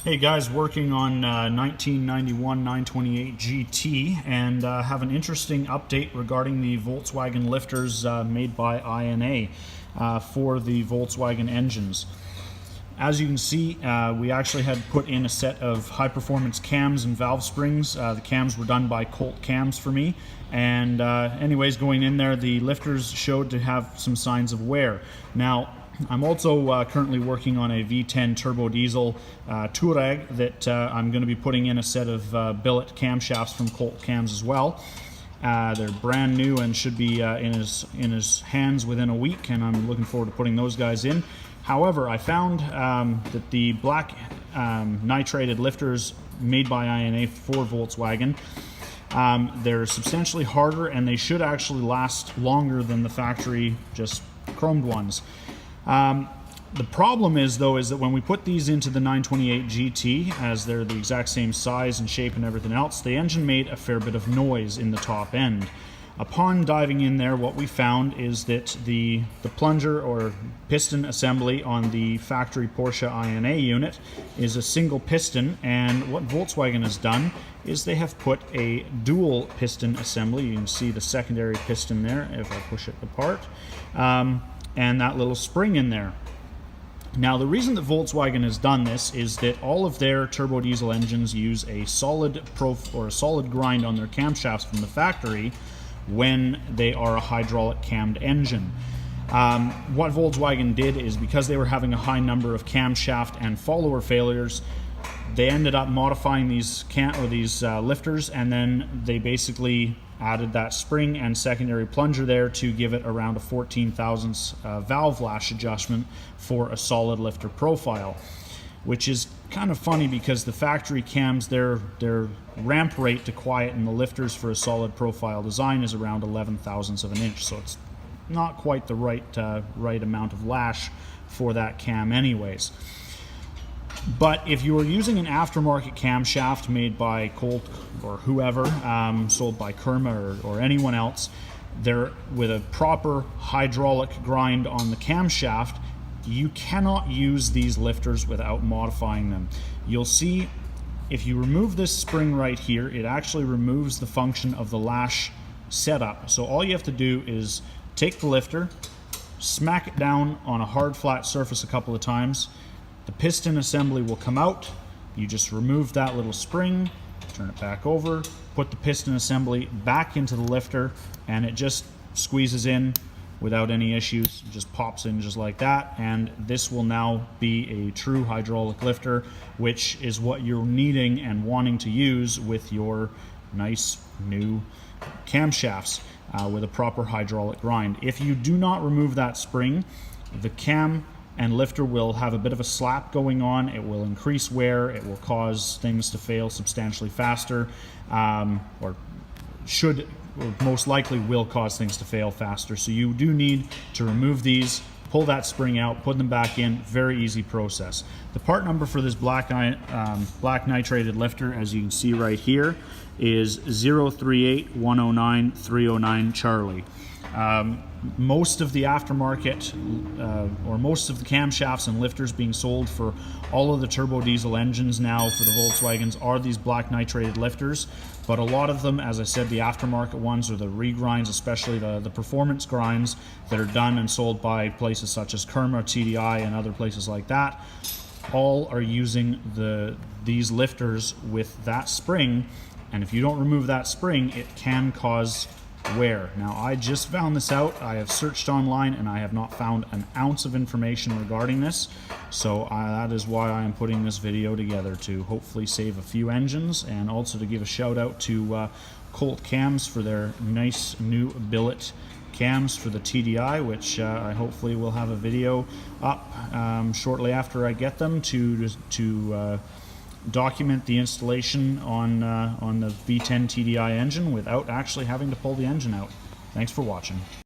Hey guys, working on 1991 928 GT and have an interesting update regarding the Volkswagen lifters made by INA for the Volkswagen engines. As you can see, we actually had put in a set of high-performance cams and valve springs. The cams were done by Colt Cams for me, and anyways, going in there, the lifters showed to have some signs of wear. Now, I'm also currently working on a V10 turbo diesel Touareg that I'm going to be putting in a set of billet camshafts from Colt Cams as well. They're brand new and should be in his hands within a week, and I'm looking forward to putting those guys in. However, I found that the black nitrided lifters made by INA for Volkswagen, they're substantially harder and they should actually last longer than the factory just chromed ones. The problem is that when we put these into the 928 GT, as they're the exact same size and shape and everything else, the engine made a fair bit of noise in the top end. Upon diving in there, what we found is that the plunger or piston assembly on the factory Porsche INA unit is a single piston, and what Volkswagen has done is they have put a dual piston assembly. You can see the secondary piston there if I push it apart, and that little spring in there. Now, the reason that Volkswagen has done this is that all of their turbo diesel engines use a solid grind on their camshafts from the factory when they are a hydraulic cammed engine. What Volkswagen did is, because they were having a high number of camshaft and follower failures, they ended up modifying these lifters, and then they basically added that spring and secondary plunger there to give it around a 14 thousandths valve lash adjustment for a solid lifter profile, which is kind of funny because the factory cams, their ramp rate to quieten the lifters for a solid profile design is around 11 thousandths of an inch, so it's not quite the right amount of lash for that cam anyways. But if you are using an aftermarket camshaft made by Colt or whoever, sold by Kerma or anyone else, they're with a proper hydraulic grind on the camshaft, you cannot use these lifters without modifying them. You'll see if you remove this spring right here, it actually removes the function of the lash setup. So all you have to do is take the lifter, smack it down on a hard flat surface a couple of times. The piston assembly will come out. You just remove that little spring, turn it back over, put the piston assembly back into the lifter, and it just squeezes in without any issues. It just pops in just like that, and this will now be a true hydraulic lifter, which is what you're needing and wanting to use with your nice new camshafts with a proper hydraulic grind. If you do not remove that spring, the cam and lifter will have a bit of a slap going on. It will increase wear. It will cause things to fail substantially faster, or most likely will cause things to fail faster. So you do need to remove these, pull that spring out, put them back in. Very easy process. The part number for this black nitrided lifter, as you can see right here, is 038109309 Charlie. Most of the aftermarket or most of the camshafts and lifters being sold for all of the turbo diesel engines now for the Volkswagens are these black nitrided lifters, but a lot of them, as I said, the aftermarket ones or the regrinds, especially the performance grinds that are done and sold by places such as Kerma, TDI, and other places like that, all are using these lifters with that spring, and if you don't remove that spring, it can cause wear. Now, I just found this out. I have searched online and I have not found an ounce of information regarding this, so that is why I am putting this video together, to hopefully save a few engines, and also to give a shout out to Colt Cams for their nice new billet cams for the TDI, which I hopefully will have a video up shortly after I get them to document the installation on the V10 TDI engine without actually having to pull the engine out. Thanks for watching.